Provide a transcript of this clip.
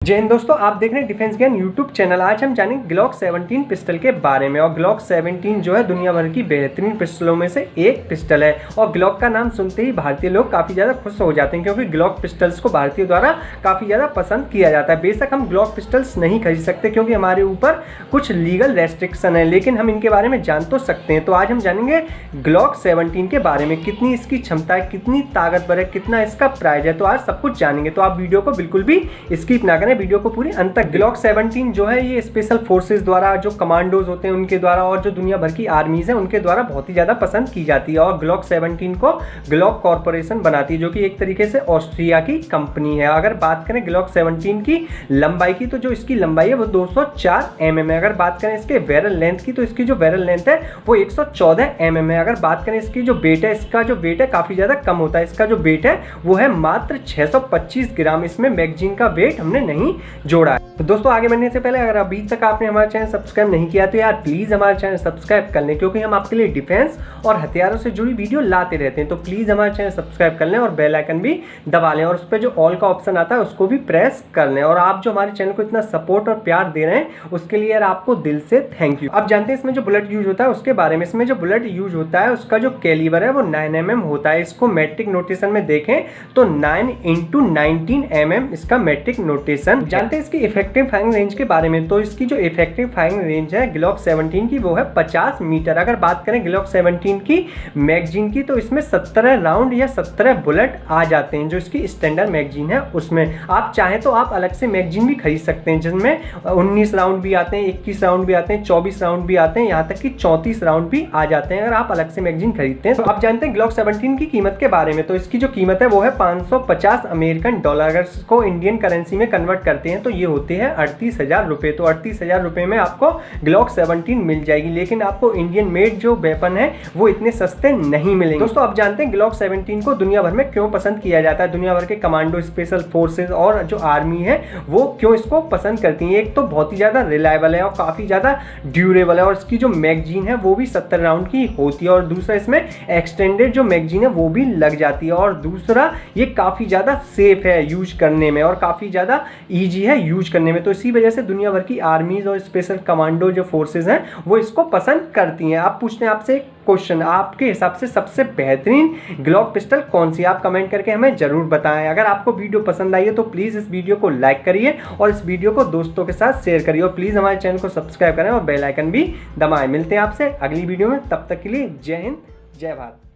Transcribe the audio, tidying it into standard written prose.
जय हिंद दोस्तों, आप देख रहे हैं डिफेंस ज्ञान यूट्यूब चैनल। आज हम जानेंगे ग्लॉक 17 पिस्टल के बारे में। और ग्लॉक 17 जो है दुनिया भर की बेहतरीन पिस्टलों में से एक पिस्टल है। और ग्लॉक का नाम सुनते ही भारतीय लोग काफ़ी ज़्यादा खुश हो जाते हैं, क्योंकि ग्लॉक पिस्टल्स को भारतीयों द्वारा काफ़ी ज़्यादा पसंद किया जाता है। बेशक हम ग्लॉक पिस्टल्स नहीं खरीद सकते क्योंकि हमारे ऊपर कुछ लीगल रेस्ट्रिक्शन है, लेकिन हम इनके बारे में जान तो सकते हैं। तो आज हम जानेंगे ग्लॉक 17 के बारे में, कितनी इसकी क्षमता है, कितनी ताकतवर है, कितना इसका प्राइस है। तो आज सब कुछ जानेंगे, तो आप वीडियो को बिल्कुल भी स्किप ना करें, वीडियो को पूरी अंत तक। ग्लॉक 17 जो है ये स्पेशल फोर्सेस द्वारा, जो कमांडोज होते हैं उनके द्वारा, और जो दुनिया भर की आर्मीज हैं उनके द्वारा बहुत ही ज़्यादा पसंद की जाती है। और ग्लॉक 17 को ग्लॉक कॉर्पोरेशन बनाती है, जो कि एक तरीके से ऑस्ट्रिया की कंपनी है। अगर बात करें ग्लॉक 17 की लंबाई की, तो जो इसकी लंबाई है वो 204 mm है। अगर बात करें इसके बैरल लेंथ की, तो इसकी जो बैरल लेंथ है वो 114 mm है। अगर बात करें इसकी जो वेट है, इसका जो वेट है काफ़ी ज़्यादा कम होता है। इसका जो वेट है वो है मात्र 625 ग्राम। इसमें मैगजीन का वेट हमने नहीं जोड़ा है। तो दोस्तों आगे बढ़ने से पहले अगर अभी तक आपने हमारा चैनल सब्सक्राइब नहीं किया तो यार प्लीज़ हमारा चैनल सब्सक्राइब कर लें, क्योंकि हम आपके लिए डिफेंस और हथियारों से जुड़ी वीडियो लाते रहते हैं। तो प्लीज़ हमारा चैनल सब्सक्राइब कर लें और बेल आइकन भी दबा लें, और उस पर जो ऑल का ऑप्शन आता है उसको भी प्रेस कर लें। और आप जो हमारे चैनल को इतना सपोर्ट और प्यार दे रहे हैं उसके लिए यार आपको दिल से थैंक यू। अब जानते हैं इसमें जो बुलेट यूज होता है उसके बारे में। इसमें जो बुलेट यूज होता है उसका जो कैलिबर है वो 9 mm होता है। इसको मैट्रिक नोटेशन में देखें तो 9x19 mm इसका मैट्रिक नोटेशन। जानते हैं इसकी इफेक्टिव फायरिंग रेंज के बारे में। तो इसकी जो इफेक्टिव फायरिंग रेंज है ग्लॉक 17 की वो है 50 मीटर। अगर बात करें ग्लॉक 17 की मैगजीन की, तो इसमें 17 राउंड या 17 बुलेट आ जाते हैं, जो इसकी स्टैंडर्ड मैगजीन है उसमें। आप चाहें तो आप अलग से मैगजीन भी खरीद सकते हैं, जिसमें 19 राउंड भी आते हैं, 21 राउंड भी आते हैं, 24 राउंड भी आते हैं, यहाँ तक कि 34 राउंड भी आ जाते हैं अगर आप अलग से मैगजीन खरीदते हैं। तो आप जानते हैं ग्लॉक 17 की कीमत के बारे में। तो इसकी जो कीमत है वो है 550 अमेरिकन डॉलर। अगर इसको इंडियन करेंसी में कन्वर्ट करते हैं तो ये होते हैं 38,000 रुपये। तो 38,000 रुपये में आपको ग्लॉक 17 मिल जाएगी, लेकिन आपको इंडियन मेड जो वेपन है वो इतने सस्ते नहीं मिलेंगे। दोस्तों आप जानते हैं ग्लॉक 17 को दुनिया भर में क्यों पसंद किया जाता है। दुनिया भर के कमांडो, स्पेशल फोर्सेज और जो आर्मी है वो क्यों इसको पसंद करती हैं। एक तो बहुत ही ज़्यादा रिलायबल है और काफ़ी ज़्यादा ड्यूरेबल है, और इसकी जो मैगजीन है वो भी 70 राउंड की होती है। और दूसरा इसमें एक्सटेंडेड जो मैगजीन है वो भी लग जाती है। और दूसरा ये काफ़ी ज़्यादा सेफ है यूज करने में, और काफ़ी ज़्यादा ईजी है यूज करने में। तो इसी वजह से दुनिया भर की आर्मीज और स्पेशल कमांडो जो फोर्सेज हैं वो इसको पसंद करती हैं। आप पूछते हैं आपसे एक क्वेश्चन, आपके हिसाब से सबसे बेहतरीन ग्लॉक पिस्टल कौन सी? आप कमेंट करके हमें जरूर बताएं। अगर आपको वीडियो पसंद आई है तो प्लीज़ इस वीडियो को लाइक करिए और इस वीडियो को दोस्तों के साथ शेयर करिए, और प्लीज़ हमारे चैनल को सब्सक्राइब करें और बेल आइकन भी दबाएं। मिलते हैं आपसे अगली वीडियो में, तब तक के लिए जय हिंद, जय भारत।